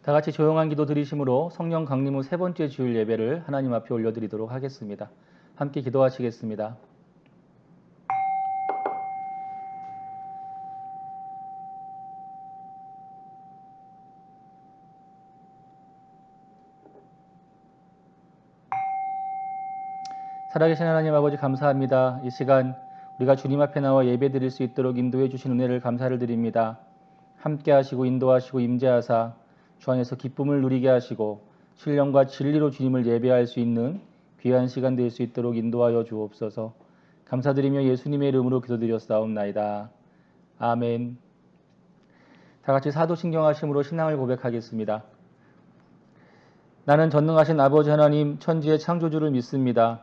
다 같이 조용한 기도 드리심으로 성령 강림 후 세 번째 주일 예배를 하나님 앞에 올려드리도록 하겠습니다. 함께 기도하시겠습니다. 살아계신 하나님 아버지 감사합니다. 이 시간 우리가 주님 앞에 나와 예배 드릴 수 있도록 인도해 주신 은혜를 감사를 드립니다. 함께 하시고 인도하시고 임재하사 주 안에서 기쁨을 누리게 하시고 신령과 진리로 주님을 예배할 수 있는 귀한 시간 될 수 있도록 인도하여 주옵소서. 감사드리며 예수님의 이름으로 기도드렸사옵나이다. 아멘. 다 같이 사도신경하심으로 신앙을 고백하겠습니다. 나는 전능하신 아버지 하나님 천지의 창조주를 믿습니다.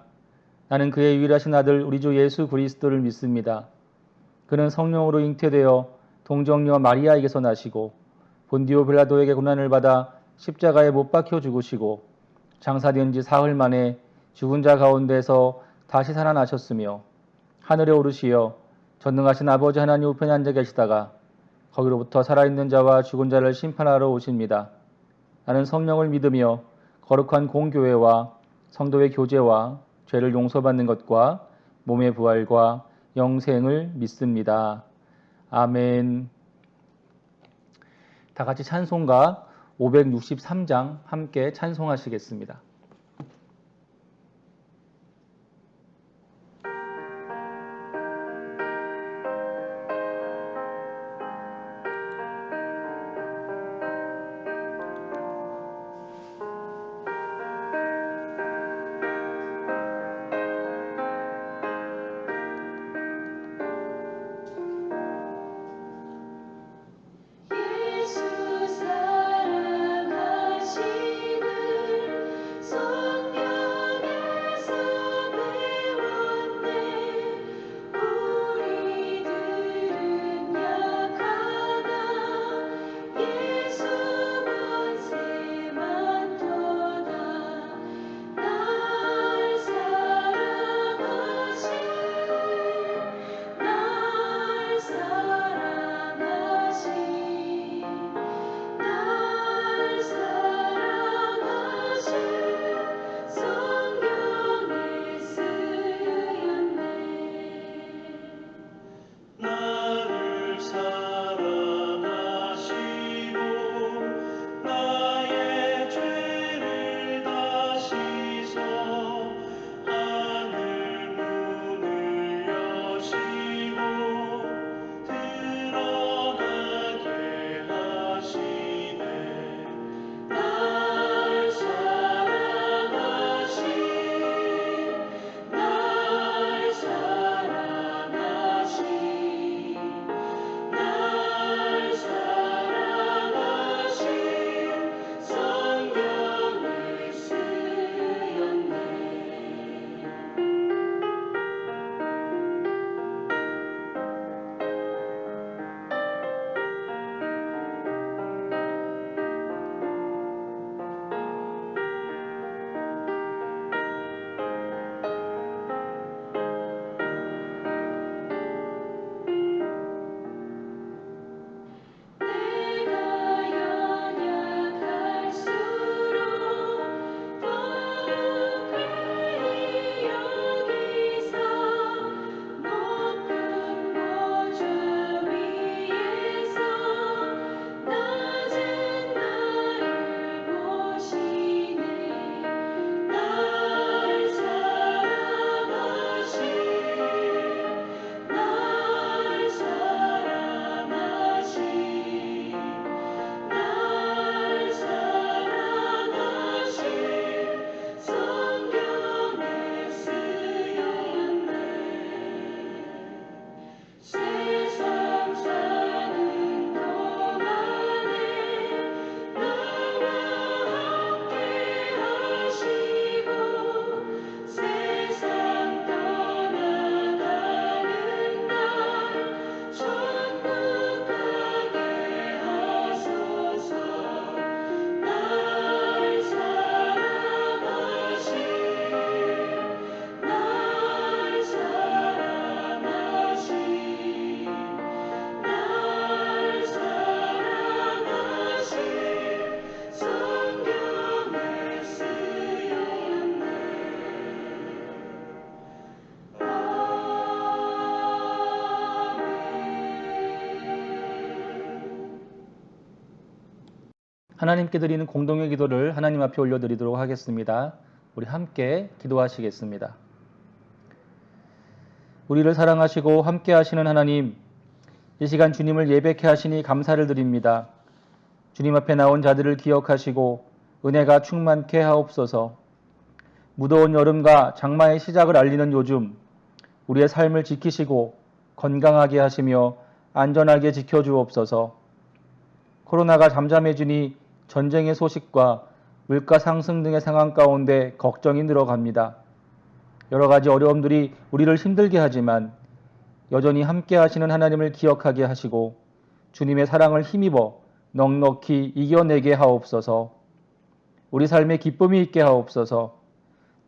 나는 그의 유일하신 아들 우리 주 예수 그리스도를 믿습니다. 그는 성령으로 잉태되어 동정녀 마리아에게서 나시고 본디오 빌라도에게 고난을 받아 십자가에 못 박혀 죽으시고 장사된 지 사흘 만에 죽은 자 가운데서 다시 살아나셨으며 하늘에 오르시어 전능하신 아버지 하나님 우편에 앉아 계시다가 거기로부터 살아있는 자와 죽은 자를 심판하러 오십니다. 나는 성령을 믿으며 거룩한 공교회와 성도의 교제와 죄를 용서받는 것과 몸의 부활과 영생을 믿습니다. 아멘. 다 같이 찬송가 563장 함께 찬송하시겠습니다. 예수 사랑하심을 하나님께 드리는 공동의 기도를 하나님 앞에 올려드리도록 하겠습니다. 우리 함께 기도하시겠습니다. 우리를 사랑하시고 함께 하시는 하나님, 이 시간 주님을 예배케 하시니 감사를 드립니다. 주님 앞에 나온 자들을 기억하시고 은혜가 충만케 하옵소서. 무더운 여름과 장마의 시작을 알리는 요즘 우리의 삶을 지키시고 건강하게 하시며 안전하게 지켜주옵소서. 코로나가 잠잠해지니 전쟁의 소식과 물가 상승 등의 상황 가운데 걱정이 늘어갑니다. 여러 가지 어려움들이 우리를 힘들게 하지만 여전히 함께 하시는 하나님을 기억하게 하시고 주님의 사랑을 힘입어 넉넉히 이겨내게 하옵소서. 우리 삶에 기쁨이 있게 하옵소서.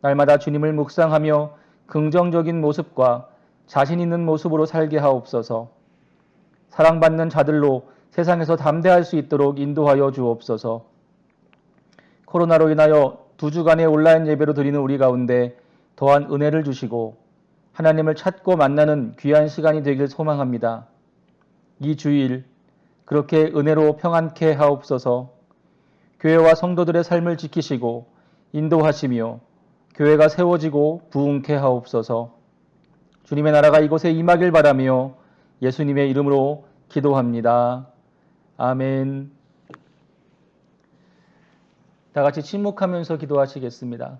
날마다 주님을 묵상하며 긍정적인 모습과 자신 있는 모습으로 살게 하옵소서. 사랑받는 자들로 세상에서 담대할 수 있도록 인도하여 주옵소서. 코로나로 인하여 2주간의 온라인 예배로 드리는 우리 가운데 더한 은혜를 주시고 하나님을 찾고 만나는 귀한 시간이 되길 소망합니다. 이 주일 그렇게 은혜로 평안케 하옵소서. 교회와 성도들의 삶을 지키시고 인도하시며 교회가 세워지고 부흥케 하옵소서. 주님의 나라가 이곳에 임하길 바라며 예수님의 이름으로 기도합니다. 아멘. 다 같이 침묵하면서 기도하시겠습니다.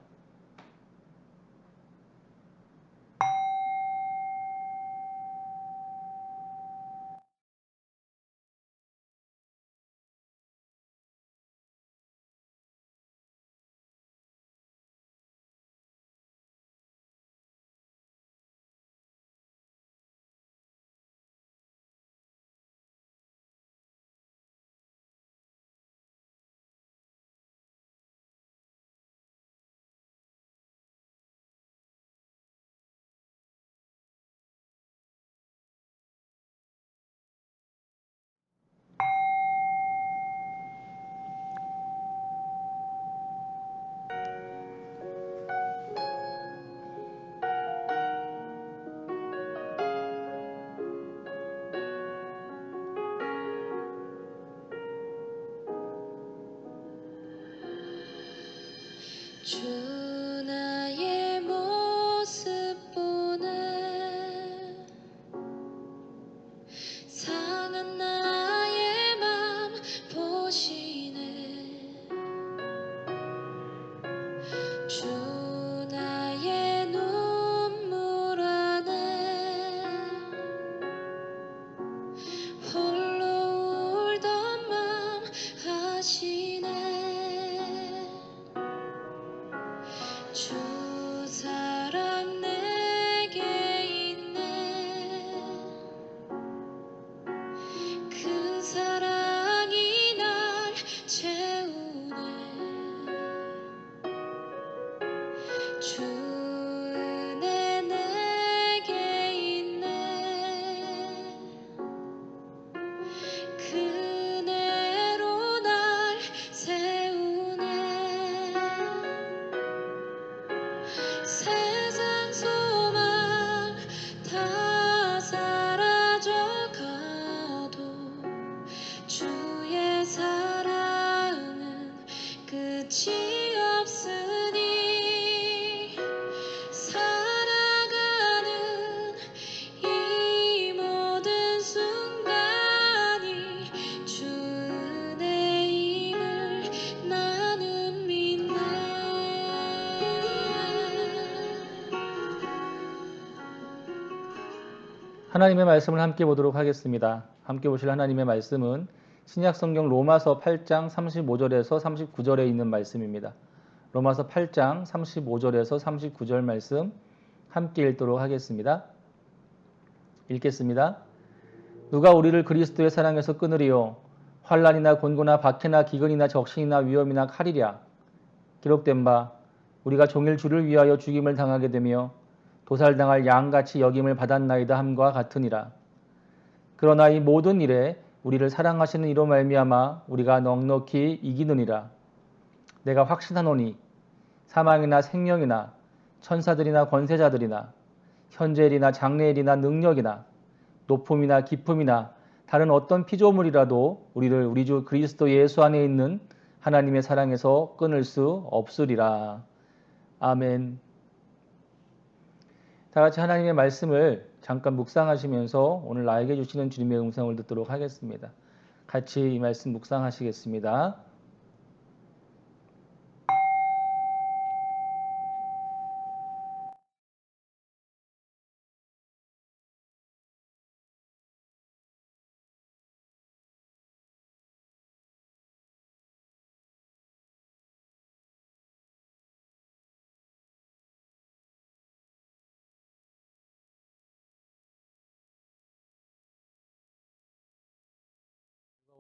주 나의 모습 보는 상한 나의 맘 보시네. 주 나의 눈물 안에 홀로 울던 맘 아시네. 주 사랑 내게 있네. 그 사랑이 날 채우네. 주 은혜 내게 있네. 그 은혜로 날 세우네. 세상 소망 다 사라져가도 주의 사랑은 끝이 없으니 살아가는 이 모든 순간이 주 은혜임을 나는 믿네. 하나님의 말씀을 함께 보도록 하겠습니다. 함께 보실 하나님의 말씀은 신약성경 로마서 8장 35절에서 39절에 있는 말씀입니다. 로마서 8장 35절에서 39절 말씀 함께 읽도록 하겠습니다. 읽겠습니다. 누가 우리를 그리스도의 사랑에서 끊으리요? 환난이나 곤고나 박해나 기근이나 적신이나 위험이나 칼이랴. 기록된 바 우리가 종일 주를 위하여 죽임을 당하게 되며 도살당할 양같이 여김을 받았나이다 함과 같으니라. 그러나 이 모든 일에 우리를 사랑하시는 이로 말미암아 우리가 넉넉히 이기느니라. 내가 확신하노니 사망이나 생명이나 천사들이나 권세자들이나 현재일이나 장래일이나 능력이나 높음이나 깊음이나 다른 어떤 피조물이라도 우리를 우리 주 그리스도 예수 안에 있는 하나님의 사랑에서 끊을 수 없으리라. 아멘. 다 같이 하나님의 말씀을 잠깐 묵상하시면서 오늘 나에게 주시는 주님의 음성을 듣도록 하겠습니다. 같이 이 말씀 묵상하시겠습니다.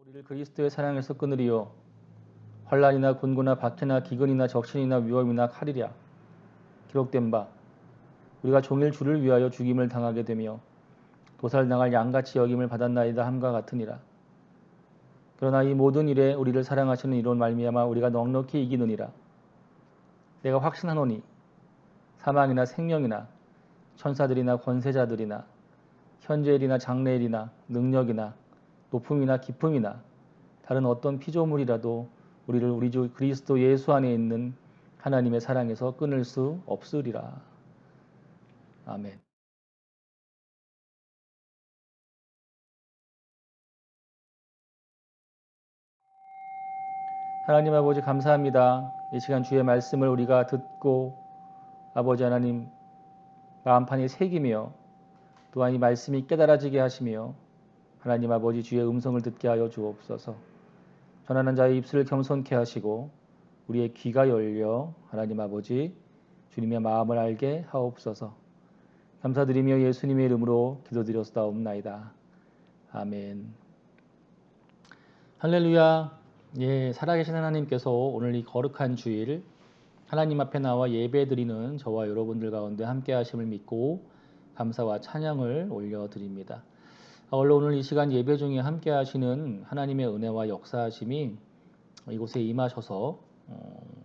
우리를 그리스도의 사랑에서 끊으리요 환난이나 곤고나 박해나 기근이나 적신이나 위험이나 칼이랴. 기록된 바 우리가 종일 주를 위하여 죽임을 당하게 되며 도살당할 양같이 여김을 받았나이다 함과 같으니라. 그러나 이 모든 일에 우리를 사랑하시는 이로 말미암아 우리가 넉넉히 이기느니라. 내가 확신하노니 사망이나 생명이나 천사들이나 권세자들이나 현재일이나 장래일이나 능력이나 높음이나 깊음이나 다른 어떤 피조물이라도 우리를 우리 주 그리스도 예수 안에 있는 하나님의 사랑에서 끊을 수 없으리라. 아멘. 하나님 아버지 감사합니다. 이 시간 주의 말씀을 우리가 듣고 아버지 하나님 마음판에 새기며 또한 이 말씀이 깨달아지게 하시며 하나님 아버지 주의 음성을 듣게 하여 주옵소서. 전하는 자의 입술을 겸손케 하시고 우리의 귀가 열려 하나님 아버지 주님의 마음을 알게 하옵소서. 감사드리며 예수님의 이름으로 기도드렸사옵나이다. 아멘. 할렐루야. 예, 살아계신 하나님께서 오늘 이 거룩한 주일 하나님 앞에 나와 예배드리는 저와 여러분들 가운데 함께 하심을 믿고 감사와 찬양을 올려드립니다. 오늘 이 시간 예배 중에 함께 하시는 하나님의 은혜와 역사하심이 이곳에 임하셔서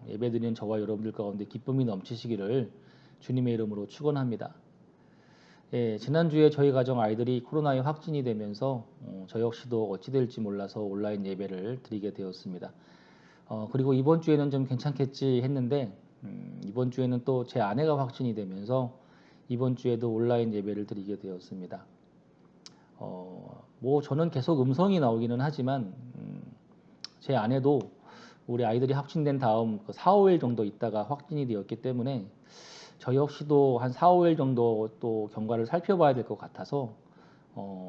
예배드리는 저와 여러분들 가운데 기쁨이 넘치시기를 주님의 이름으로 축원합니다. 예, 지난주에 저희 가정 아이들이 코로나에 확진이 되면서 저 역시도 어찌 될지 몰라서 온라인 예배를 드리게 되었습니다. 그리고 이번 주에는 좀 괜찮겠지 했는데 이번 주에는 또 제 아내가 확진이 되면서 이번 주에도 온라인 예배를 드리게 되었습니다. 뭐 저는 계속 음성이 나오기는 하지만 제 아내도 우리 아이들이 확진된 다음 4, 5일 정도 있다가 확진이 되었기 때문에 저 역시도 한 4, 5일 정도 또 경과를 살펴봐야 될 것 같아서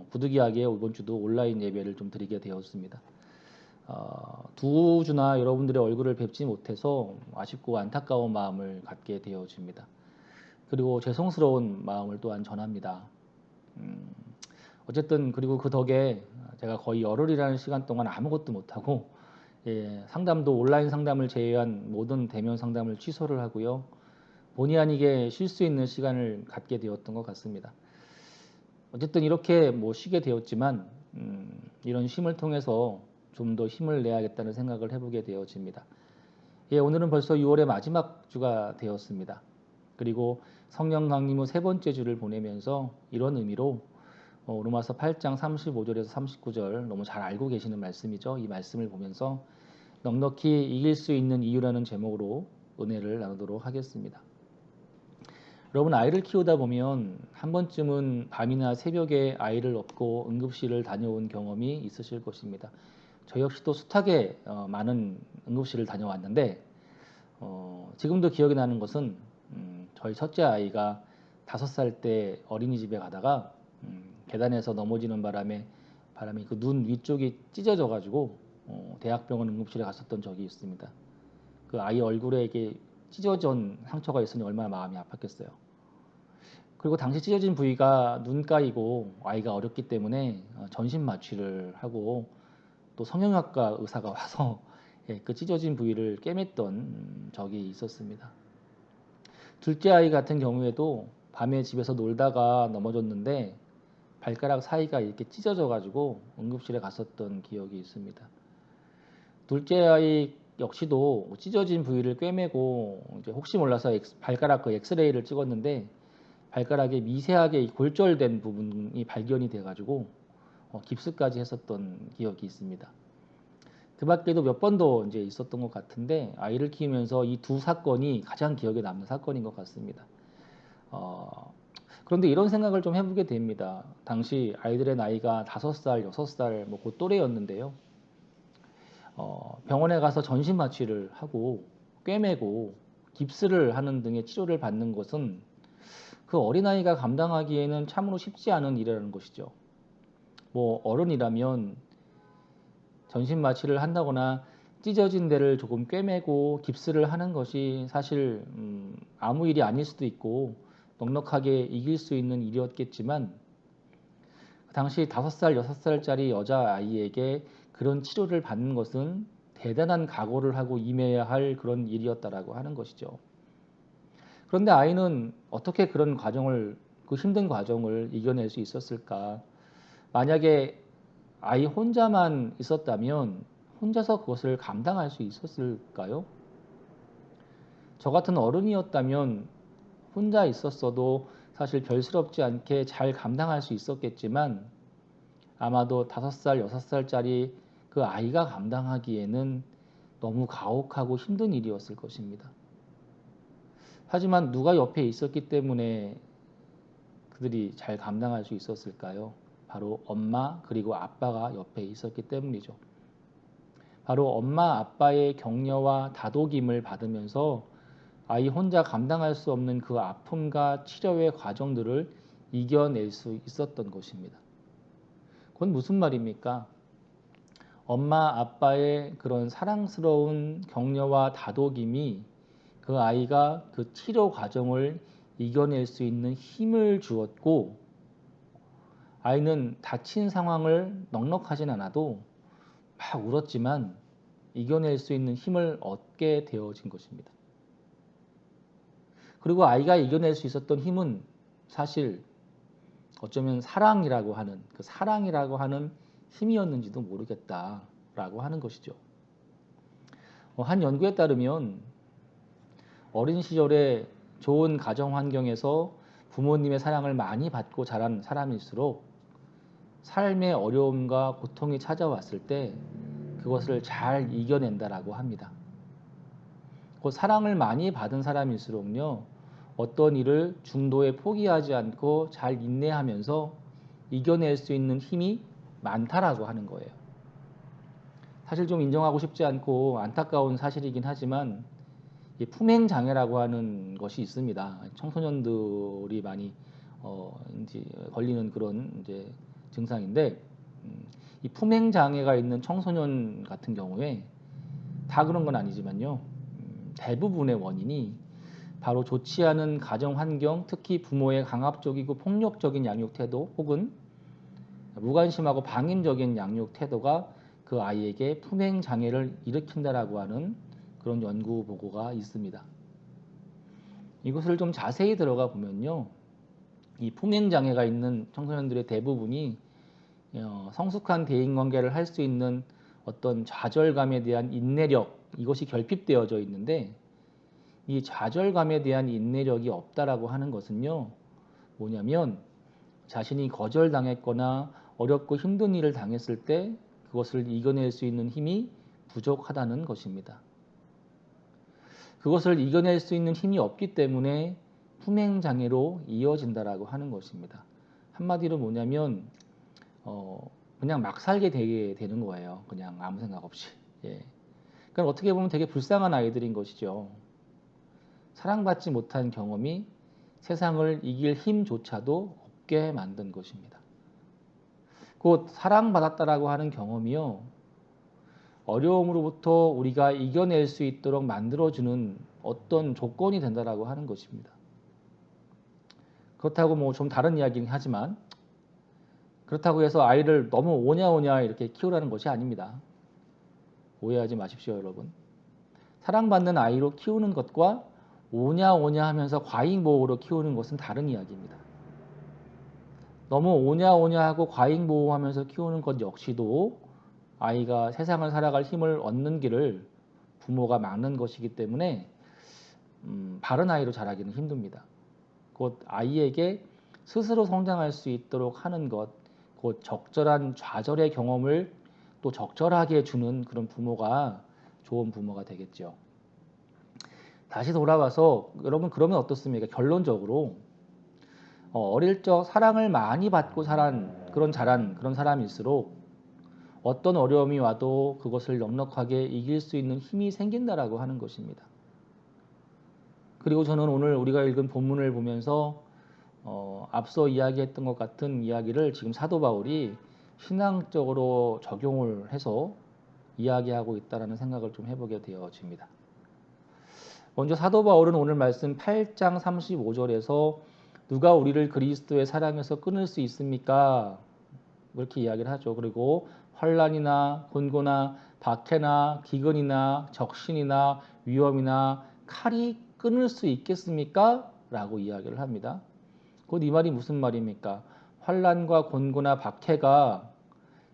부득이하게 이번 주도 온라인 예배를 좀 드리게 되었습니다. 두 주나 여러분들의 얼굴을 뵙지 못해서 아쉽고 안타까운 마음을 갖게 되어집니다. 그리고 죄송스러운 마음을 또한 전합니다. 어쨌든 그리고 그 덕에 제가 거의 열흘이라는 시간 동안 아무것도 못하고 상담도 온라인 상담을 제외한 모든 대면 상담을 취소를 하고요. 본의 아니게 쉴 수 있는 시간을 갖게 되었던 것 같습니다. 어쨌든 이렇게 뭐 쉬게 되었지만 이런 쉼을 통해서 좀 더 힘을 내야겠다는 생각을 해보게 되어집니다. 오늘은 벌써 6월의 마지막 주가 되었습니다. 그리고 성령 강림 후 세 번째 주를 보내면서 이런 의미로 로마서 8장 35절에서 39절 너무 잘 알고 계시는 말씀이죠. 이 말씀을 보면서 넉넉히 이길 수 있는 이유라는 제목으로 은혜를 나누도록 하겠습니다. 여러분 아이를 키우다 보면 한 번쯤은 밤이나 새벽에 아이를 업고 응급실을 다녀온 경험이 있으실 것입니다. 저 역시도 숱하게 많은 응급실을 다녀왔는데 지금도 기억이 나는 것은 저희 첫째 아이가 5살 때 어린이집에 가다가 계단에서 넘어지는 바람에 그 눈 위쪽이 찢어져 가지고 대학병원 응급실에 갔었던 적이 있습니다. 그 아이 얼굴에 이게 찢어진 상처가 있으니 얼마나 마음이 아팠겠어요. 그리고 당시 찢어진 부위가 눈가이고 아이가 어렸기 때문에 전신 마취를 하고 또 성형외과 의사가 와서 그 찢어진 부위를 꿰맸던 적이 있었습니다. 둘째 아이 같은 경우에도 밤에 집에서 놀다가 넘어졌는데 발가락 사이가 이렇게 찢어져 가지고 응급실에 갔었던 기억이 있습니다. 둘째 아이 역시도 찢어진 부위를 꿰매고 이제 혹시 몰라서 발가락 그 엑스레이를 찍었는데 발가락에 미세하게 골절된 부분이 발견이 돼 가지고 깁스까지 했었던 기억이 있습니다. 그 밖에도 몇 번 더 이제 있었던 것 같은데 아이를 키우면서 이 두 사건이 가장 기억에 남는 사건인 것 같습니다. 그런데 이런 생각을 좀 해보게 됩니다. 당시 아이들의 나이가 5살, 6살 뭐 그 또래였는데요. 병원에 가서 전신 마취를 하고 꿰매고 깁스를 하는 등의 치료를 받는 것은 그 어린아이가 감당하기에는 참으로 쉽지 않은 일이라는 것이죠. 뭐 어른이라면 전신 마취를 한다거나 찢어진 데를 조금 꿰매고 깁스를 하는 것이 사실 아무 일이 아닐 수도 있고 넉넉하게 이길 수 있는 일이었겠지만 당시 5살, 6살짜리 여자아이에게 그런 치료를 받는 것은 대단한 각오를 하고 임해야 할 그런 일이었다라고 하는 것이죠. 그런데 아이는 어떻게 그런 과정을, 그 힘든 과정을 이겨낼 수 있었을까? 만약에 아이 혼자만 있었다면 혼자서 그것을 감당할 수 있었을까요? 저 같은 어른이었다면 혼자 있었어도 사실 별스럽지 않게 잘 감당할 수 있었겠지만 아마도 5살, 6살짜리 그 아이가 감당하기에는 너무 가혹하고 힘든 일이었을 것입니다. 하지만 누가 옆에 있었기 때문에 그들이 잘 감당할 수 있었을까요? 바로 엄마 그리고 아빠가 옆에 있었기 때문이죠. 바로 엄마 아빠의 격려와 다독임을 받으면서 아이 혼자 감당할 수 없는 그 아픔과 치료의 과정들을 이겨낼 수 있었던 것입니다. 그건 무슨 말입니까? 엄마 아빠의 그런 사랑스러운 격려와 다독임이 그 아이가 그 치료 과정을 이겨낼 수 있는 힘을 주었고 아이는 다친 상황을 넉넉하진 않아도 막 울었지만 이겨낼 수 있는 힘을 얻게 되어진 것입니다. 그리고 아이가 이겨낼 수 있었던 힘은 사실 어쩌면 사랑이라고 하는 힘이었는지도 모르겠다라고 하는 것이죠. 한 연구에 따르면 어린 시절에 좋은 가정 환경에서 부모님의 사랑을 많이 받고 자란 사람일수록 삶의 어려움과 고통이 찾아왔을 때 그것을 잘 이겨낸다라고 합니다. 그 사랑을 많이 받은 사람일수록요, 어떤 일을 중도에 포기하지 않고 잘 인내하면서 이겨낼 수 있는 힘이 많다라고 하는 거예요. 사실 좀 인정하고 싶지 않고 안타까운 사실이긴 하지만 품행장애라고 하는 것이 있습니다. 청소년들이 많이 이제 걸리는 그런 이제 증상인데 이 품행장애가 있는 청소년 같은 경우에 다 그런 건 아니지만요. 대부분의 원인이 바로 좋지 않은 가정 환경, 특히 부모의 강압적이고 폭력적인 양육 태도 혹은 무관심하고 방임적인 양육 태도가 그 아이에게 품행 장애를 일으킨다라고 하는 그런 연구 보고가 있습니다. 이것을 좀 자세히 들어가 보면요. 이 품행 장애가 있는 청소년들의 대부분이 성숙한 대인 관계를 할 수 있는 어떤 좌절감에 대한 인내력, 이것이 결핍되어져 있는데 이 좌절감에 대한 인내력이 없다라고 하는 것은요. 뭐냐면 자신이 거절당했거나 어렵고 힘든 일을 당했을 때 그것을 이겨낼 수 있는 힘이 부족하다는 것입니다. 그것을 이겨낼 수 있는 힘이 없기 때문에 품행장애로 이어진다라고 하는 것입니다. 한마디로 뭐냐면 그냥 막 살게 되게 되는 거예요. 그냥 아무 생각 없이. 예. 그러니까 어떻게 보면 되게 불쌍한 아이들인 것이죠. 사랑받지 못한 경험이 세상을 이길 힘조차도 없게 만든 것입니다. 곧 사랑받았다라고 하는 경험이요. 어려움으로부터 우리가 이겨낼 수 있도록 만들어주는 어떤 조건이 된다라고 하는 것입니다. 그렇다고 뭐 좀 다른 이야기긴 하지만 그렇다고 해서 아이를 너무 오냐오냐 이렇게 키우라는 것이 아닙니다. 오해하지 마십시오, 여러분. 사랑받는 아이로 키우는 것과 오냐오냐 하면서 과잉보호로 키우는 것은 다른 이야기입니다. 너무 오냐오냐 하고 과잉보호하면서 키우는 것 역시도 아이가 세상을 살아갈 힘을 얻는 길을 부모가 막는 것이기 때문에 바른 아이로 자라기는 힘듭니다. 곧 아이에게 스스로 성장할 수 있도록 하는 것, 곧 적절한 좌절의 경험을 또 적절하게 주는 그런 부모가 좋은 부모가 되겠죠. 다시 돌아와서 여러분 그러면 어떻습니까? 결론적으로 어릴 적 사랑을 많이 받고 자란 그런 사람일수록 어떤 어려움이 와도 그것을 넉넉하게 이길 수 있는 힘이 생긴다라고 하는 것입니다. 그리고 저는 오늘 우리가 읽은 본문을 보면서 앞서 이야기했던 것 같은 이야기를 지금 사도 바울이 신앙적으로 적용을 해서 이야기하고 있다라는 생각을 좀 해보게 되어집니다. 먼저 사도 바울은 오늘 말씀 8장 35절에서 누가 우리를 그리스도의 사랑에서 끊을 수 있습니까? 그렇게 이야기를 하죠. 그리고 환난이나 곤고나 박해나 기근이나 적신이나 위험이나 칼이 끊을 수 있겠습니까? 라고 이야기를 합니다. 곧 이 말이 무슨 말입니까? 환난과 곤고나 박해가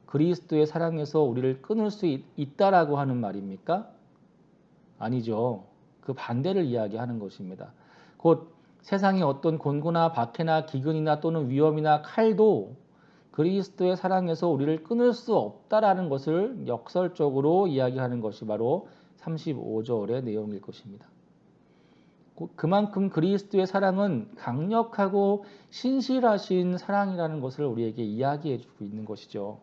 그리스도의 사랑에서 우리를 끊을 수 있다라고 하는 말입니까? 아니죠. 그 반대를 이야기하는 것입니다. 곧 세상의 어떤 곤고나 박해나 기근이나 또는 위험이나 칼도 그리스도의 사랑에서 우리를 끊을 수 없다라는 것을 역설적으로 이야기하는 것이 바로 35절의 내용일 것입니다. 그만큼 그리스도의 사랑은 강력하고 신실하신 사랑이라는 것을 우리에게 이야기해 주고 있는 것이죠.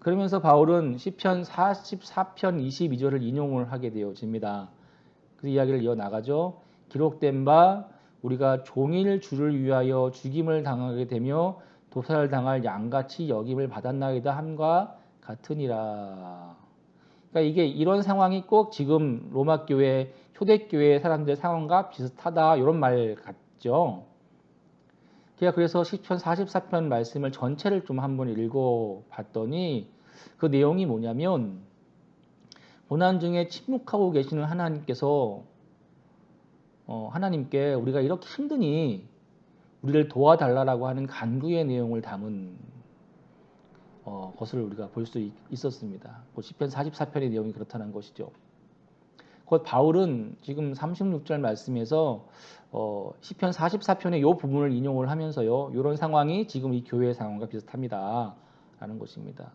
그러면서 바울은 시편 44편 22절을 인용을 하게 되어집니다. 그 이야기를 이어나가죠. 기록된 바 우리가 종일 주를 위하여 죽임을 당하게 되며 도살당할 양같이 여김을 받았나이다 함과 같으니라. 그러니까 이게 이런 상황이 꼭 지금 로마 교회 초대교회 사람들의 상황과 비슷하다 이런 말 같죠. 그래서 시편 44편 말씀을 전체를 좀 한번 읽어봤더니 그 내용이 뭐냐면 고난 중에 침묵하고 계시는 하나님께서 하나님께 우리가 이렇게 힘드니 우리를 도와달라고 하는 간구의 내용을 담은 것을 우리가 볼 수 있었습니다. 시편 44편의 내용이 그렇다는 것이죠. 곧 바울은 지금 36절 말씀에서 시편 44편의 이 부분을 인용을 하면서요. 이런 상황이 지금 이 교회의 상황과 비슷합니다. 라는 것입니다.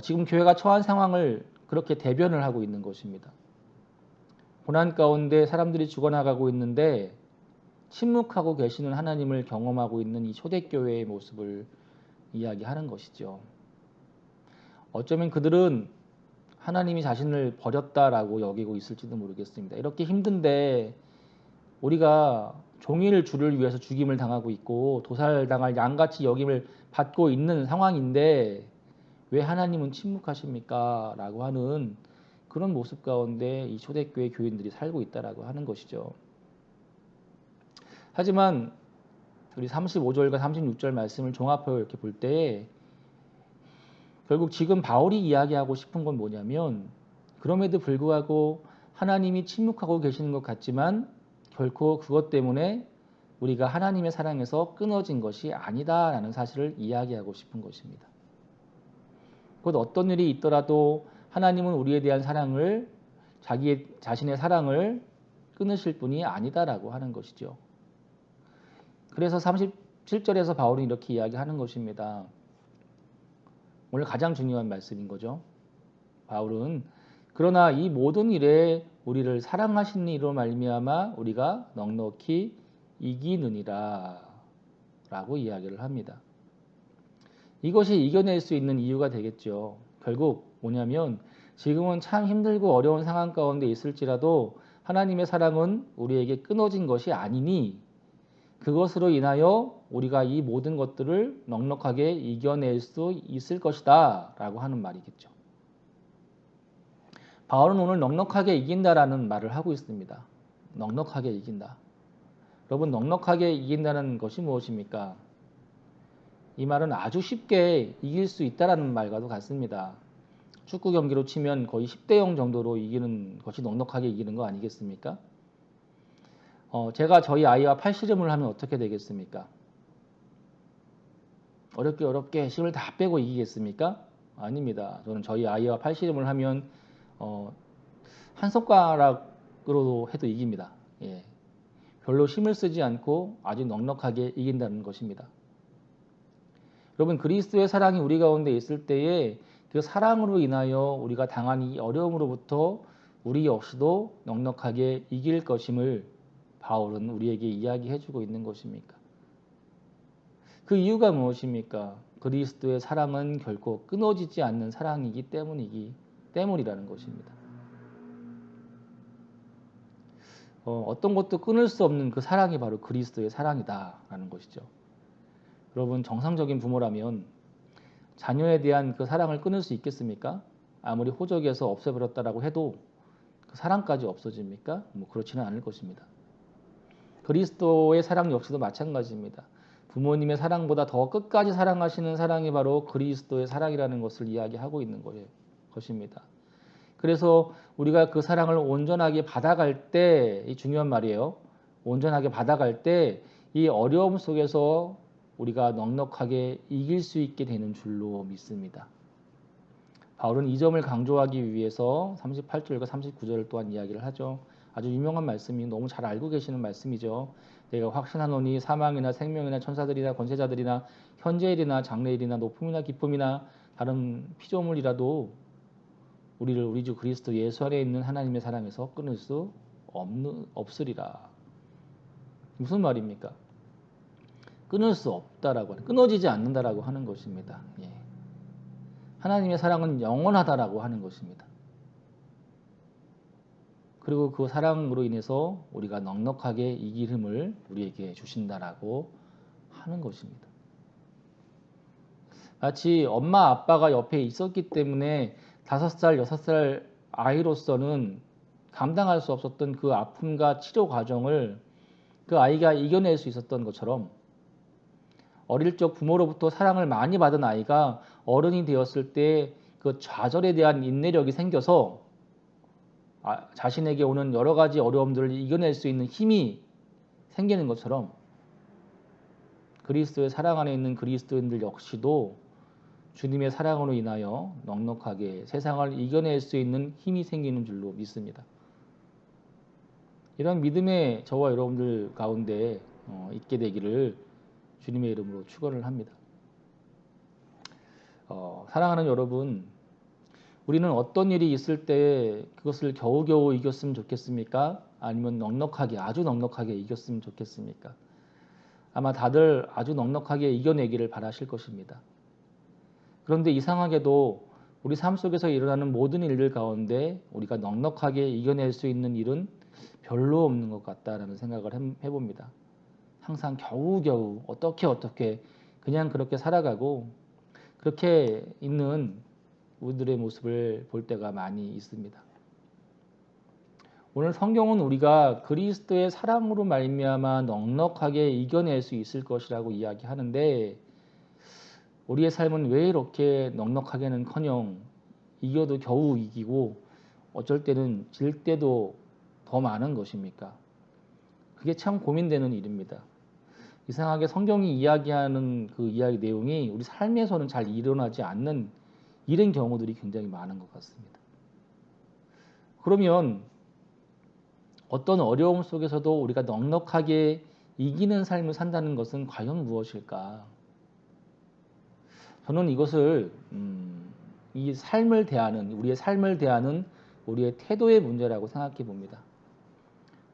지금 교회가 처한 상황을 그렇게 대변을 하고 있는 것입니다. 고난 가운데 사람들이 죽어나가고 있는데 침묵하고 계시는 하나님을 경험하고 있는 이 초대교회의 모습을 이야기하는 것이죠. 어쩌면 그들은 하나님이 자신을 버렸다라고 여기고 있을지도 모르겠습니다. 이렇게 힘든데 우리가 종일 주를 위해서 죽임을 당하고 있고 도살당할 양같이 여김을 받고 있는 상황인데 왜 하나님은 침묵하십니까? 라고 하는 그런 모습 가운데 이 초대교회 교인들이 살고 있다라고 하는 것이죠. 하지만 우리 35절과 36절 말씀을 종합하여 이렇게 볼 때 결국 지금 바울이 이야기하고 싶은 건 뭐냐면 그럼에도 불구하고 하나님이 침묵하고 계시는 것 같지만 결코 그것 때문에 우리가 하나님의 사랑에서 끊어진 것이 아니다라는 사실을 이야기하고 싶은 것입니다. 곧 어떤 일이 있더라도 하나님은 우리에 대한 사랑을 자신의 사랑을 끊으실 분이 아니다라고 하는 것이죠. 그래서 37절에서 바울은 이렇게 이야기하는 것입니다. 오늘 가장 중요한 말씀인 거죠. 바울은 그러나 이 모든 일에 우리를 사랑하시는 이로 말미암아 우리가 넉넉히 이기느니라 라고 이야기를 합니다. 이것이 이겨낼 수 있는 이유가 되겠죠. 결국 뭐냐면 지금은 참 힘들고 어려운 상황 가운데 있을지라도 하나님의 사랑은 우리에게 끊어진 것이 아니니 그것으로 인하여 우리가 이 모든 것들을 넉넉하게 이겨낼 수 있을 것이다 라고 하는 말이겠죠. 바울은 오늘 넉넉하게 이긴다라는 말을 하고 있습니다. 넉넉하게 이긴다. 여러분 넉넉하게 이긴다는 것이 무엇입니까? 이 말은 아주 쉽게 이길 수 있다라는 말과도 같습니다. 축구 경기로 치면 거의 10대 0 정도로 이기는 것이 넉넉하게 이기는 거 아니겠습니까? 제가 저희 아이와 팔씨름을 하면 어떻게 되겠습니까? 어렵게 힘을 다 빼고 이기겠습니까? 아닙니다. 저는 저희 아이와 팔씨름을 하면 한 손가락으로도 해도 이깁니다. 예. 별로 힘을 쓰지 않고 아주 넉넉하게 이긴다는 것입니다. 여러분 그리스도의 사랑이 우리 가운데 있을 때에 그 사랑으로 인하여 우리가 당한 이 어려움으로부터 우리 역시도 넉넉하게 이길 것임을 바울은 우리에게 이야기해주고 있는 것입니까? 그 이유가 무엇입니까? 그리스도의 사랑은 결코 끊어지지 않는 사랑이기 때문이라는 것입니다. 어떤 것도 끊을 수 없는 그 사랑이 바로 그리스도의 사랑이다라는 것이죠. 여러분, 정상적인 부모라면 자녀에 대한 그 사랑을 끊을 수 있겠습니까? 아무리 호적에서 없애버렸다라고 해도 그 사랑까지 없어집니까? 그렇지는 않을 것입니다. 그리스도의 사랑 역시도 마찬가지입니다. 부모님의 사랑보다 더 끝까지 사랑하시는 사랑이 바로 그리스도의 사랑이라는 것을 이야기하고 있는 것입니다. 그래서 우리가 그 사랑을 온전하게 받아갈 때, 이 중요한 말이에요. 온전하게 받아갈 때 이 어려움 속에서 우리가 넉넉하게 이길 수 있게 되는 줄로 믿습니다. 바울은 이 점을 강조하기 위해서 38절과 39절을 또한 이야기를 하죠. 아주 유명한 말씀이 너무 잘 알고 계시는 말씀이죠. 내가 확신하노니 사망이나 생명이나 천사들이나 권세자들이나 현재일이나 장래일이나 높음이나 기쁨이나 다른 피조물이라도 우리를 우리 주 그리스도 예수 안에 있는 하나님의 사랑에서 끊을 수 없으리라. 무슨 말입니까? 끊을 수 없다라고, 끊어지지 않는다라고 하는 것입니다. 하나님의 사랑은 영원하다라고 하는 것입니다. 그리고 그 사랑으로 인해서 우리가 넉넉하게 이길 힘을 우리에게 주신다라고 하는 것입니다. 마치 엄마 아빠가 옆에 있었기 때문에 5살, 6살 아이로서는 감당할 수 없었던 그 아픔과 치료 과정을 그 아이가 이겨낼 수 있었던 것처럼 어릴 적 부모로부터 사랑을 많이 받은 아이가 어른이 되었을 때 그 좌절에 대한 인내력이 생겨서 자신에게 오는 여러 가지 어려움들을 이겨낼 수 있는 힘이 생기는 것처럼 그리스도의 사랑 안에 있는 그리스도인들 역시도 주님의 사랑으로 인하여 넉넉하게 세상을 이겨낼 수 있는 힘이 생기는 줄로 믿습니다. 이런 믿음의 저와 여러분들 가운데 있게 되기를 주님의 이름으로 축원을 합니다. 사랑하는 여러분, 우리는 어떤 일이 있을 때 그것을 겨우겨우 이겼으면 좋겠습니까? 아니면 넉넉하게, 아주 넉넉하게 이겼으면 좋겠습니까? 아마 다들 아주 넉넉하게 이겨내기를 바라실 것입니다. 그런데 이상하게도 우리 삶 속에서 일어나는 모든 일들 가운데 우리가 넉넉하게 이겨낼 수 있는 일은 별로 없는 것 같다라는 생각을 해봅니다. 항상 겨우겨우 어떻게 그냥 그렇게 살아가고 그렇게 있는 우리들의 모습을 볼 때가 많이 있습니다. 오늘 성경은 우리가 그리스도의 사랑으로 말미암아 넉넉하게 이겨낼 수 있을 것이라고 이야기하는데 우리의 삶은 왜 이렇게 넉넉하게는커녕 이겨도 겨우 이기고 어쩔 때는 질 때도 더 많은 것입니까? 그게 참 고민되는 일입니다. 이상하게 성경이 이야기하는 그 이야기 내용이 우리 삶에서는 잘 일어나지 않는 이런 경우들이 굉장히 많은 것 같습니다. 그러면 어떤 어려움 속에서도 우리가 넉넉하게 이기는 삶을 산다는 것은 과연 무엇일까? 저는 이것을 이 삶을 대하는 우리의 삶을 대하는 우리의 태도의 문제라고 생각해 봅니다.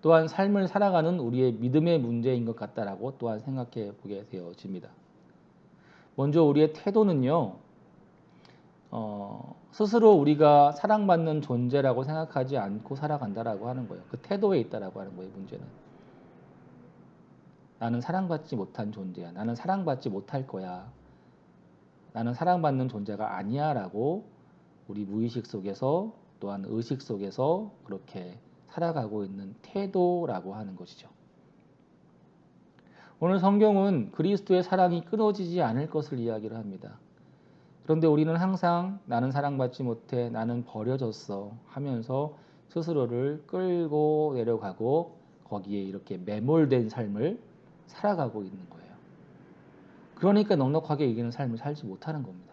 또한 삶을 살아가는 우리의 믿음의 문제인 것 같다라고 또한 생각해 보게 되어집니다. 먼저 우리의 태도는요, 스스로 우리가 사랑받는 존재라고 생각하지 않고 살아간다라고 하는 거예요. 그 태도에 있다라고 하는 거예요, 문제는. 나는 사랑받지 못한 존재야. 나는 사랑받지 못할 거야. 나는 사랑받는 존재가 아니야 라고 우리 무의식 속에서 또한 의식 속에서 그렇게 살아가고 있는 태도라고 하는 것이죠. 오늘 성경은 그리스도의 사랑이 끊어지지 않을 것을 이야기를 합니다. 그런데 우리는 항상 나는 사랑받지 못해, 나는 버려졌어 하면서 스스로를 끌고 내려가고 거기에 이렇게 매몰된 삶을 살아가고 있는 거예요. 그러니까 넉넉하게 이기는 삶을 살지 못하는 겁니다.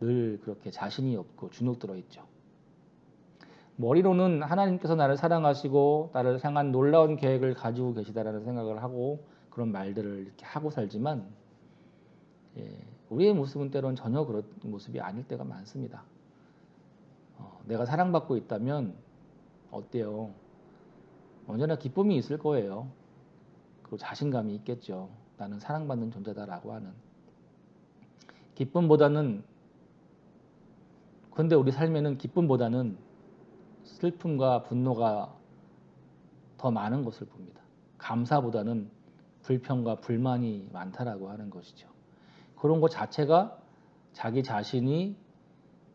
늘 그렇게 자신이 없고 주눅 들어 있죠. 머리로는 하나님께서 나를 사랑하시고 나를 향한 놀라운 계획을 가지고 계시다라는 생각을 하고 그런 말들을 이렇게 하고 살지만 우리의 모습은 때로는 전혀 그런 모습이 아닐 때가 많습니다. 내가 사랑받고 있다면 어때요? 언제나 기쁨이 있을 거예요. 그리고 자신감이 있겠죠. 나는 사랑받는 존재다라고 하는 기쁨보다는, 근데 우리 삶에는 기쁨보다는 슬픔과 분노가 더 많은 것을 봅니다. 감사보다는 불평과 불만이 많다라고 하는 것이죠. 그런 것 자체가 자기 자신이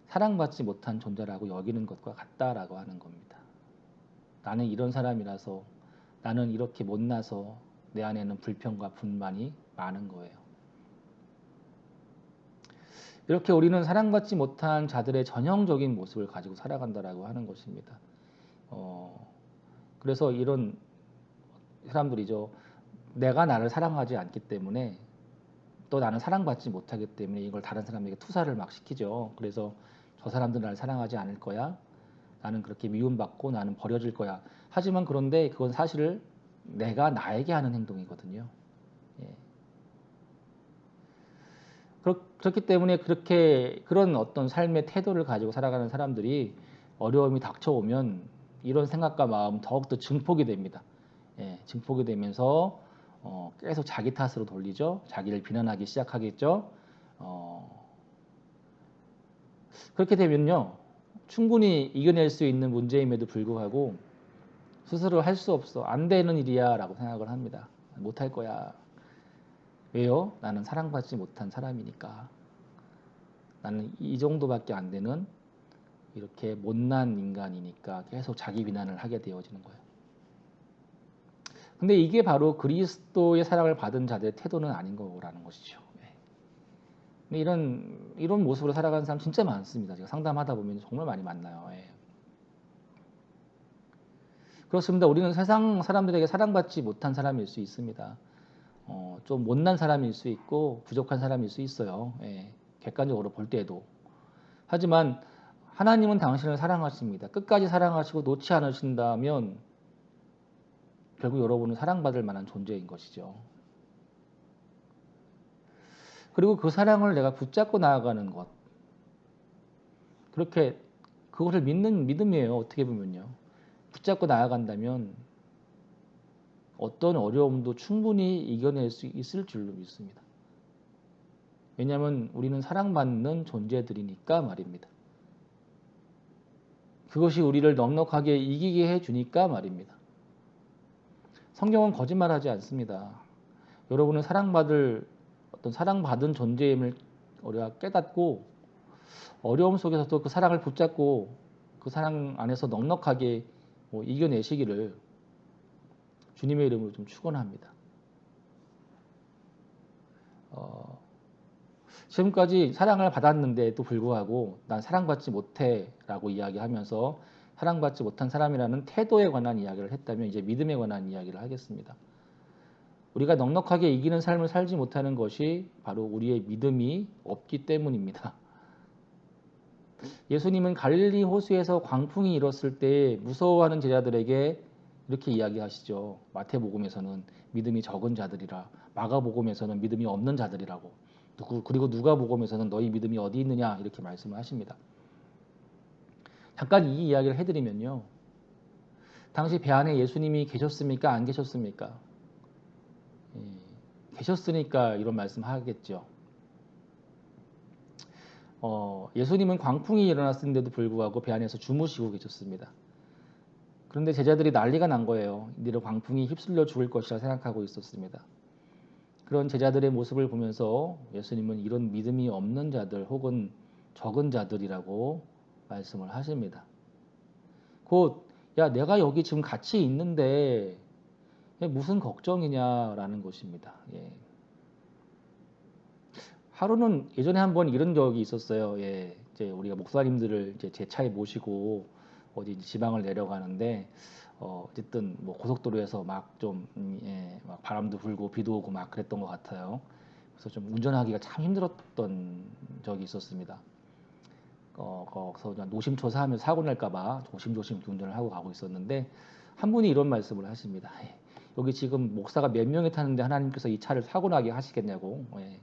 사랑받지 못한 존재라고 여기는 것과 같다라고 하는 겁니다. 나는 이런 사람이라서, 나는 이렇게 못나서 내 안에는 불평과 불만이 많은 거예요. 이렇게 우리는 사랑받지 못한 자들의 전형적인 모습을 가지고 살아간다라고 하는 것입니다. 그래서 이런 사람들이죠. 내가 나를 사랑하지 않기 때문에, 또 나는 사랑받지 못하기 때문에 이걸 다른 사람에게 투사를 막 시키죠. 그래서 저 사람들은 나를 사랑하지 않을 거야. 나는 그렇게 미움받고 나는 버려질 거야. 하지만 그런데 그건 사실 내가 나에게 하는 행동이거든요. 예. 그렇기 때문에 그런 어떤 삶의 태도를 가지고 살아가는 사람들이 어려움이 닥쳐오면 이런 생각과 마음 더욱더 증폭이 됩니다. 예, 증폭이 되면서 계속 자기 탓으로 돌리죠. 자기를 비난하기 시작하겠죠. 어, 그렇게 되면요, 충분히 이겨낼 수 있는 문제임에도 불구하고 스스로 할 수 없어, 안 되는 일이야 라고 생각을 합니다. 못할 거야. 왜요? 나는 사랑받지 못한 사람이니까. 나는 이 정도밖에 안 되는 이렇게 못난 인간이니까 계속 자기 비난을 하게 되어지는 거예요. 근데 이게 바로 그리스도의 사랑을 받은 자들의 태도는 아닌 거라는 것이죠. 예. 근데 이런 모습으로 살아가는 사람 진짜 많습니다. 제가 상담하다 보면 정말 많이 만나요. 예. 그렇습니다. 우리는 세상 사람들에게 사랑받지 못한 사람일 수 있습니다. 좀 못난 사람일 수 있고 부족한 사람일 수 있어요. 예. 객관적으로 볼 때도. 하지만 하나님은 당신을 사랑하십니다. 끝까지 사랑하시고 놓지 않으신다면 결국 여러분은 사랑받을 만한 존재인 것이죠. 그리고 그 사랑을 내가 붙잡고 나아가는 것. 그렇게 그것을 믿는 믿음이에요. 어떻게 보면요. 붙잡고 나아간다면 어떤 어려움도 충분히 이겨낼 수 있을 줄로 믿습니다. 왜냐하면 우리는 사랑받는 존재들이니까 말입니다. 그것이 우리를 넉넉하게 이기게 해주니까 말입니다. 성경은 거짓말하지 않습니다. 여러분은 어떤 사랑받은 존재임을 우리가 깨닫고 어려움 속에서도 그 사랑을 붙잡고 그 사랑 안에서 넉넉하게 이겨내시기를 주님의 이름으로 좀 축원합니다. 지금까지 사랑을 받았는데도 불구하고 난 사랑받지 못해라고 이야기하면서 사랑받지 못한 사람이라는 태도에 관한 이야기를 했다면 이제 믿음에 관한 이야기를 하겠습니다. 우리가 넉넉하게 이기는 삶을 살지 못하는 것이 바로 우리의 믿음이 없기 때문입니다. 예수님은 갈릴리 호수에서 광풍이 일었을 때 무서워하는 제자들에게 이렇게 이야기하시죠. 마태복음에서는 믿음이 적은 자들이라, 마가복음에서는 믿음이 없는 자들이라고, 그리고 누가복음에서는 너희 믿음이 어디 있느냐 이렇게 말씀을 하십니다. 잠깐 이 이야기를 해드리면요. 당시 배 안에 예수님이 계셨습니까? 안 계셨습니까? 계셨으니까 이런 말씀 하겠죠. 예수님은 광풍이 일어났는데도 불구하고 배 안에서 주무시고 계셨습니다. 그런데 제자들이 난리가 난 거예요. 이들은 광풍이 휩쓸려 죽을 것이라 생각하고 있었습니다. 그런 제자들의 모습을 보면서 예수님은 이런 믿음이 없는 자들 혹은 적은 자들이라고 말씀을 하십니다. 곧, 야, 내가 여기 지금 같이 있는데 무슨 걱정이냐라는 것입니다. 예. 하루는 예전에 한번 이런 적이 있었어요. 예, 이제 우리가 목사님들을 이제 제 차에 모시고 어디 지방을 내려가는데 어쨌든 뭐 고속도로에서 막 좀 막 바람도 불고 비도 오고 막 그랬던 것 같아요. 그래서 좀 운전하기가 참 힘들었던 적이 있었습니다. 거기서 노심초사하면서 사고 날까봐 조심조심 운전을 하고 가고 있었는데 한 분이 이런 말씀을 하십니다. 예, 여기 지금 목사가 몇 명이 타는데 하나님께서 이 차를 사고 나게 하시겠냐고. 예.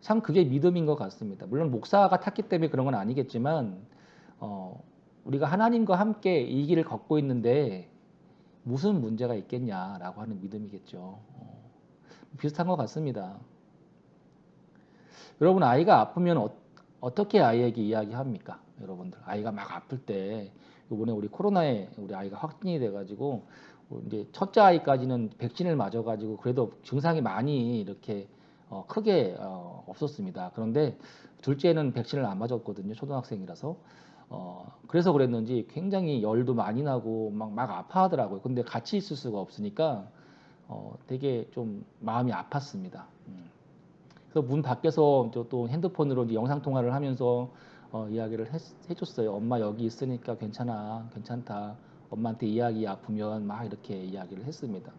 참 그게 믿음인 것 같습니다. 물론 목사가 탔기 때문에 그런 건 아니겠지만 우리가 하나님과 함께 이 길을 걷고 있는데 무슨 문제가 있겠냐라고 하는 믿음이겠죠. 비슷한 것 같습니다. 여러분 아이가 아프면 어떻게 아이에게 이야기합니까? 여러분들 아이가 막 아플 때 이번에 우리 코로나에 우리 아이가 확진이 돼가지고 이제 첫째 아이까지는 백신을 맞아가지고 그래도 증상이 많이 이렇게 크게 없었습니다. 그런데 둘째는 백신을 안 맞았거든요. 초등학생이라서. 그래서 그랬는지 굉장히 열도 많이 나고 막 아파하더라고요. 근데 같이 있을 수가 없으니까 되게 좀 마음이 아팠습니다. 그래서 문 밖에서 또 핸드폰으로 이제 영상 통화를 하면서 이야기를 해줬어요. 엄마 여기 있으니까 괜찮아, 괜찮다. 엄마한테 이야기 아프면 막 이렇게 이야기를 했습니다.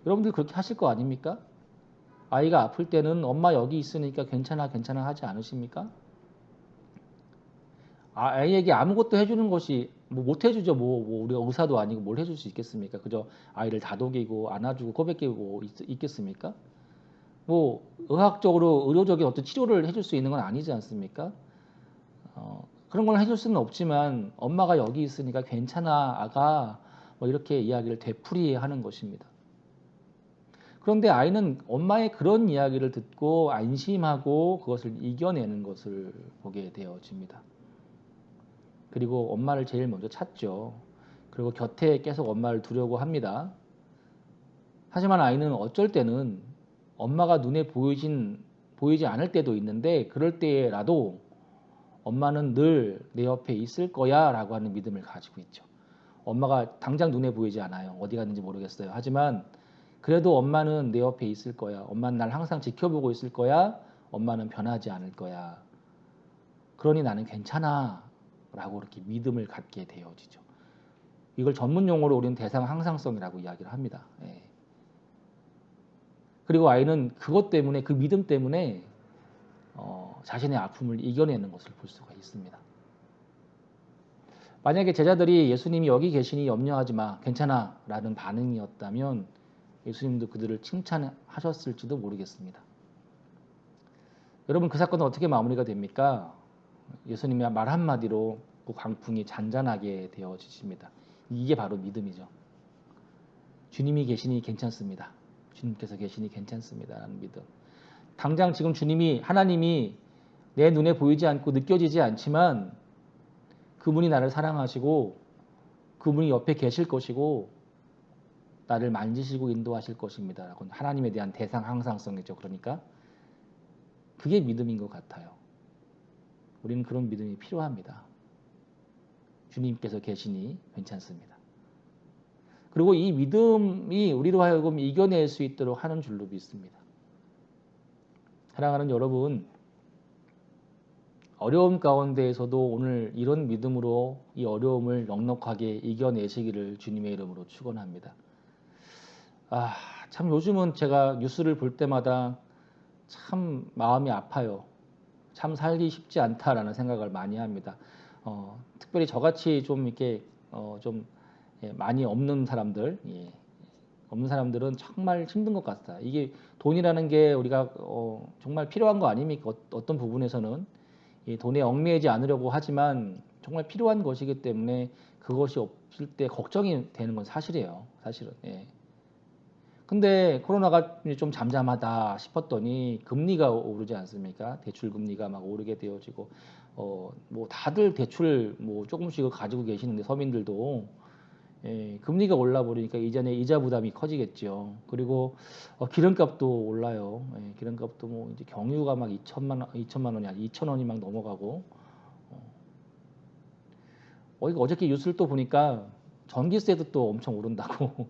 여러분들 그렇게 하실 거 아닙니까? 아이가 아플 때는 엄마 여기 있으니까 괜찮아, 괜찮아 하지 않으십니까? 아이에게 아무것도 해주는 것이 못 해주죠. 우리가 의사도 아니고 뭘 해줄 수 있겠습니까? 그저 아이를 다독이고 안아주고 고백이고 있겠습니까? 의학적으로 의료적인 어떤 치료를 해줄 수 있는 건 아니지 않습니까? 그런 걸 해줄 수는 없지만 엄마가 여기 있으니까 괜찮아, 아가, 이렇게 이야기를 되풀이하는 것입니다. 그런데 아이는 엄마의 그런 이야기를 듣고 안심하고 그것을 이겨내는 것을 보게 되어집니다. 그리고 엄마를 제일 먼저 찾죠. 그리고 곁에 계속 엄마를 두려고 합니다. 하지만 아이는 어쩔 때는 엄마가 눈에 보이지 않을 때도 있는데 그럴 때라도 엄마는 늘 내 옆에 있을 거야 라고 하는 믿음을 가지고 있죠. 엄마가 당장 눈에 보이지 않아요. 어디 갔는지 모르겠어요. 하지만 그래도 엄마는 내 옆에 있을 거야. 엄마는 날 항상 지켜보고 있을 거야. 엄마는 변하지 않을 거야. 그러니 나는 괜찮아 라고 이렇게 믿음을 갖게 되어지죠. 이걸 전문 용어로 우리는 대상 항상성이라고 이야기를 합니다. 예. 그리고 아이는 그것 때문에 그 믿음 때문에 자신의 아픔을 이겨내는 것을 볼 수가 있습니다. 만약에 제자들이 예수님이 여기 계시니 염려하지 마, 괜찮아 라는 반응이었다면 예수님도 그들을 칭찬하셨을지도 모르겠습니다. 여러분 그 사건은 어떻게 마무리가 됩니까? 예수님이 말 한마디로 그 광풍이 잔잔하게 되어지십니다. 이게 바로 믿음이죠. 주님이 계시니 괜찮습니다. 주님께서 계시니 괜찮습니다. 라는 믿음. 당장 지금 하나님이 내 눈에 보이지 않고 느껴지지 않지만 그분이 나를 사랑하시고 그분이 옆에 계실 것이고 나를 만지시고 인도하실 것입니다. 하나님에 대한 대상 항상성이죠. 그러니까 그게 믿음인 것 같아요. 우리는 그런 믿음이 필요합니다. 주님께서 계시니 괜찮습니다. 그리고 이 믿음이 우리로 하여금 이겨낼 수 있도록 하는 줄로 믿습니다. 사랑하는 여러분, 어려움 가운데에서도 오늘 이런 믿음으로 이 어려움을 넉넉하게 이겨내시기를 주님의 이름으로 축원합니다. 참 요즘은 제가 뉴스를 볼 때마다 참 마음이 아파요. 참 살기 쉽지 않다라는 생각을 많이 합니다. 특별히 저같이 좀 이렇게 많이 없는 사람들, 없는 사람들은 정말 힘든 것 같다. 이게 돈이라는 게 우리가 정말 필요한 거 아닙니까? 어떤 부분에서는 이 돈에 얽매이지 않으려고 하지만 정말 필요한 것이기 때문에 그것이 없을 때 걱정이 되는 건 사실이에요. 사실은. 예. 근데 코로나가 좀 잠잠하다 싶었더니 금리가 오르지 않습니까? 대출 금리가 막 오르게 되어지고 다들 대출 조금씩 가지고 계시는데 서민들도 금리가 올라 버리니까 이전에 이자 부담이 커지겠죠. 그리고 기름값도 올라요. 기름값도 이제 경유가 막 2천만 원이 아니 2천 원이 막 넘어가고 어저께 뉴스를 또 보니까 전기세도 또 엄청 오른다고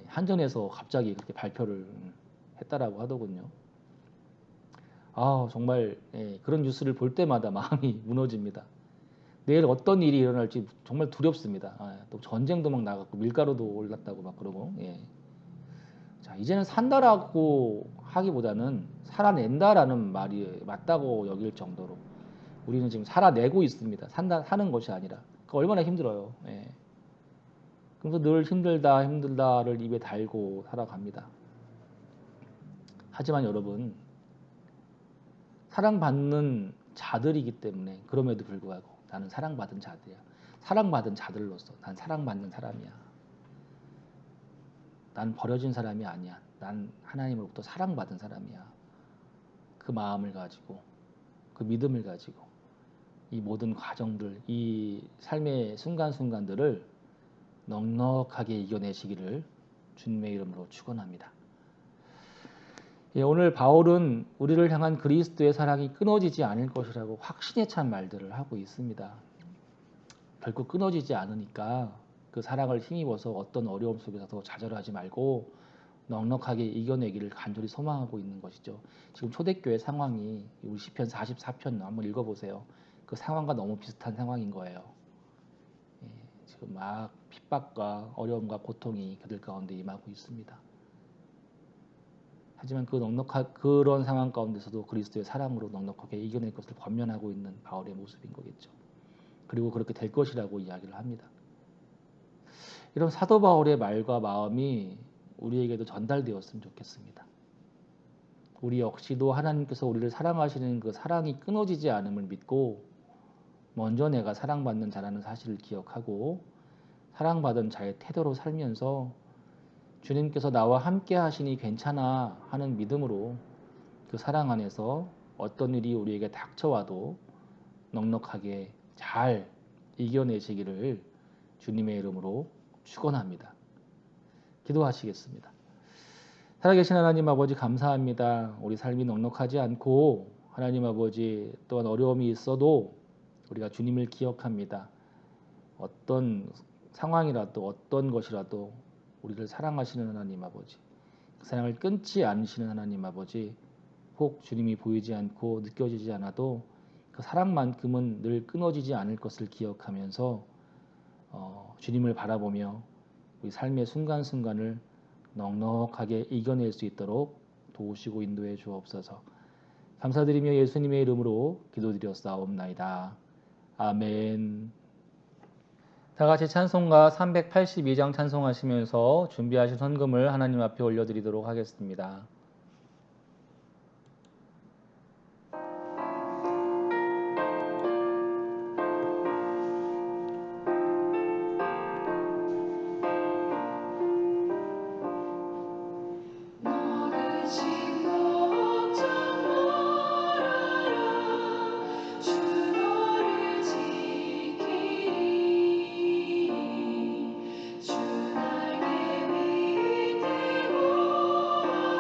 한전에서 갑자기 그렇게 발표를 했다라고 하더군요. 정말 그런 뉴스를 볼 때마다 마음이 무너집니다. 내일 어떤 일이 일어날지 정말 두렵습니다. 또 전쟁도 막 나갔고 밀가루도 올랐다고 막 그러고. 자, 이제는 산다라고 하기보다는 살아낸다라는 말이 맞다고 여길 정도로 우리는 지금 살아내고 있습니다. 사는 것이 아니라. 얼마나 힘들어요. 그래서 늘 힘들다를 입에 달고 살아갑니다. 하지만 여러분, 사랑받는 자들이기 때문에 그럼에도 불구하고 나는 사랑받은 자들이야. 사랑받은 자들로서 난 사랑받는 사람이야. 난 버려진 사람이 아니야. 난 하나님으로부터 사랑받은 사람이야. 그 마음을 가지고 그 믿음을 가지고 이 모든 과정들, 이 삶의 순간순간들을 넉넉하게 이겨내시기를 주님의 이름으로 축원합니다. 오늘 바울은 우리를 향한 그리스도의 사랑이 끊어지지 않을 것이라고 확신에 찬 말들을 하고 있습니다. 결코 끊어지지 않으니까 그 사랑을 힘입어서 어떤 어려움 속에서도 좌절하지 말고 넉넉하게 이겨내기를 간절히 소망하고 있는 것이죠. 지금 초대교회 상황이 우리 시편 44편 한번 읽어보세요. 그 상황과 너무 비슷한 상황인 거예요. 지금 막 핍박과 어려움과 고통이 그들 가운데 임하고 있습니다. 하지만 그 그런 상황 가운데서도 그리스도의 사랑으로 넉넉하게 이겨낼 것을 권면하고 있는 바울의 모습인 거겠죠. 그리고 그렇게 될 것이라고 이야기를 합니다. 이런 사도 바울의 말과 마음이 우리에게도 전달되었으면 좋겠습니다. 우리 역시도 하나님께서 우리를 사랑하시는 그 사랑이 끊어지지 않음을 믿고 먼저 내가 사랑받는 자라는 사실을 기억하고 사랑받은 자의 태도로 살면서 주님께서 나와 함께 하시니 괜찮아 하는 믿음으로 그 사랑 안에서 어떤 일이 우리에게 닥쳐와도 넉넉하게 잘 이겨내시기를 주님의 이름으로 축원합니다. 기도하시겠습니다. 살아계신 하나님 아버지 감사합니다. 우리 삶이 넉넉하지 않고 하나님 아버지 또한 어려움이 있어도 우리가 주님을 기억합니다. 어떤 상황이라도 어떤 것이라도 우리를 사랑하시는 하나님 아버지, 그 사랑을 끊지 않으시는 하나님 아버지, 혹 주님이 보이지 않고 느껴지지 않아도 그 사랑만큼은 늘 끊어지지 않을 것을 기억하면서 주님을 바라보며 우리 삶의 순간순간을 넉넉하게 이겨낼 수 있도록 도우시고 인도해 주옵소서. 감사드리며 예수님의 이름으로 기도드렸사옵나이다. 아멘. 다 같이 찬송가 382장 찬송하시면서 준비하신 헌금을 하나님 앞에 올려드리도록 하겠습니다. 너를 지고 참 멀어라 주 너를 지키리 주 날개 밑에 모아라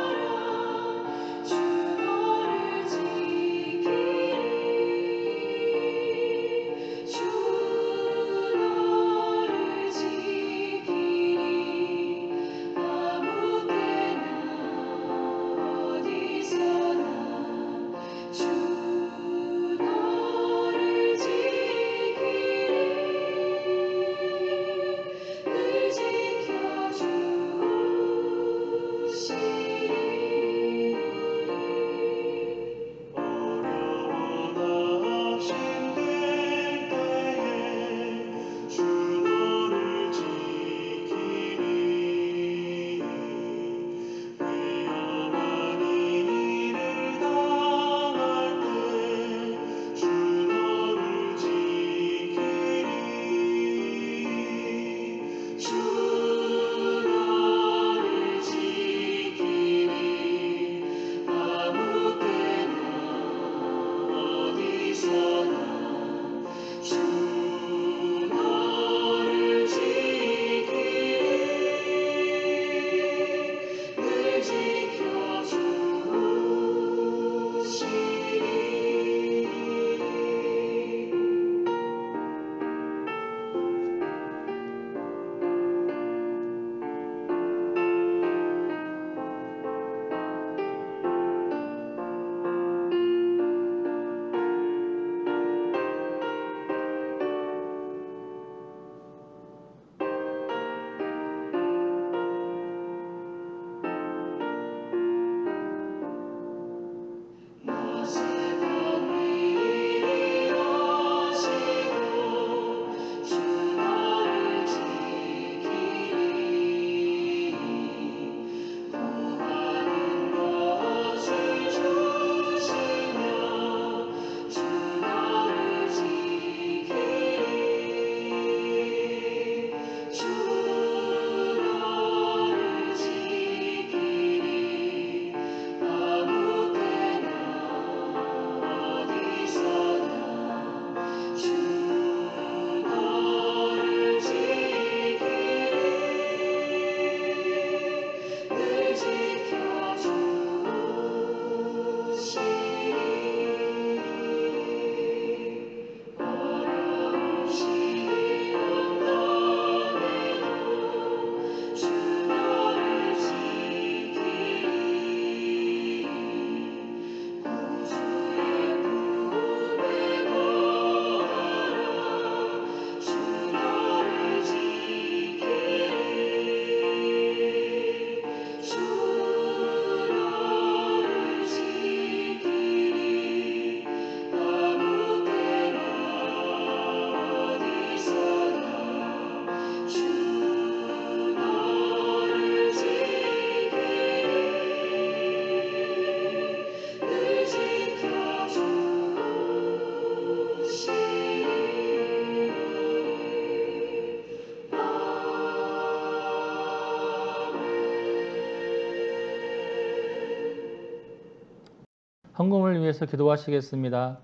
헌금을 위해서 기도하시겠습니다.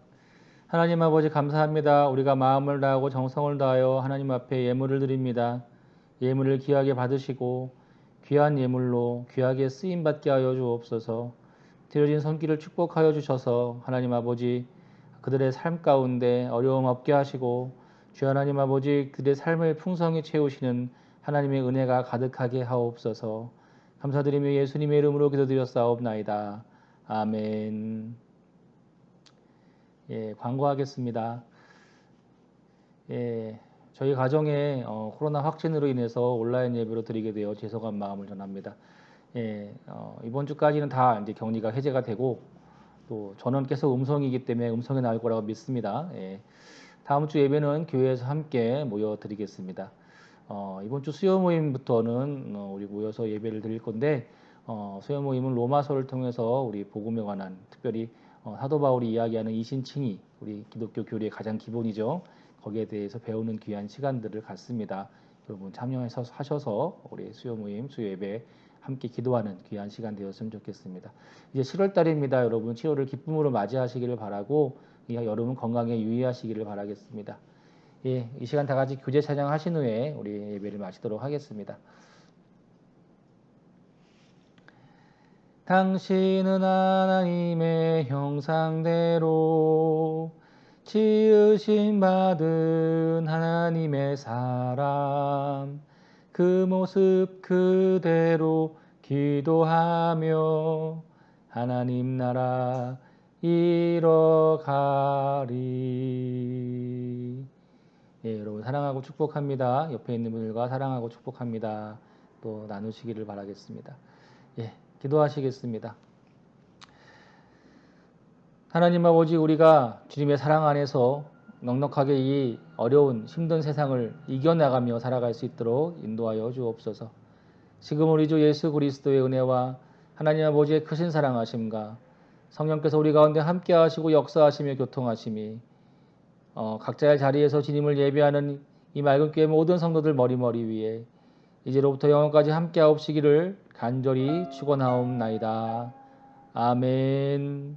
하나님 아버지 감사합니다. 우리가 마음을 다하고 정성을 다하여 하나님 앞에 예물을 드립니다. 예물을 귀하게 받으시고 귀한 예물로 귀하게 쓰임받게 하여 주옵소서. 드려진 손길을 축복하여 주셔서 하나님 아버지 그들의 삶 가운데 어려움 없게 하시고 주 하나님 아버지 그들의 삶을 풍성히 채우시는 하나님의 은혜가 가득하게 하옵소서. 감사드리며 예수님의 이름으로 기도드렸사옵나이다. 아멘. 예, 광고하겠습니다. 예, 저희 가정에 코로나 확진으로 인해서 온라인 예배로 드리게 되어 죄송한 마음을 전합니다. 예, 이번 주까지는 다 이제 격리가 해제가 되고 또 저는 계속 음성이기 때문에 음성이 나올 거라고 믿습니다. 예, 다음 주 예배는 교회에서 함께 모여 드리겠습니다. 이번 주 수요 모임부터는 우리 모여서 예배를 드릴 건데 수요 모임은 로마서를 통해서 우리 복음에 관한 특별히 사도 바울이 이야기하는 이신칭의 우리 기독교 교리의 가장 기본이죠. 거기에 대해서 배우는 귀한 시간들을 갖습니다. 여러분 참여해서 하셔서 우리 수요 모임, 수요 예배 함께 기도하는 귀한 시간 되었으면 좋겠습니다. 이제 7월 달입니다. 여러분 7월을 기쁨으로 맞이하시기를 바라고 여러분 건강에 유의하시기를 바라겠습니다. 예, 이 시간 다 같이 교제 찬양하신 후에 우리 예배를 마치도록 하겠습니다. 당신은 하나님의 형상대로 지으심 받은 하나님의 사람, 그 모습 그대로 기도하며 하나님 나라 이뤄가리. 예, 여러분 사랑하고 축복합니다. 옆에 있는 분들과 사랑하고 축복합니다. 또 나누시기를 바라겠습니다. 예, 기도하시겠습니다. 하나님 아버지, 우리가 주님의 사랑 안에서 넉넉하게 이 어려운 힘든 세상을 이겨나가며 살아갈 수 있도록 인도하여 주옵소서. 지금 우리 주 예수 그리스도의 은혜와 하나님 아버지의 크신 사랑하심과 성령께서 우리 가운데 함께 하시고 역사하시며 교통하심이 각자의 자리에서 주님을 예배하는 이 맑은 교회 모든 성도들 머리머리 위에 이제로부터 영원까지 함께 하옵시기를 간절히 축원하옵나이다. 아멘.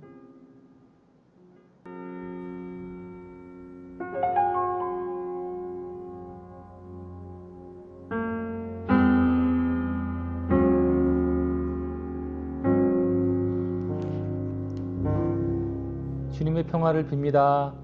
주님의 평화를 빕니다.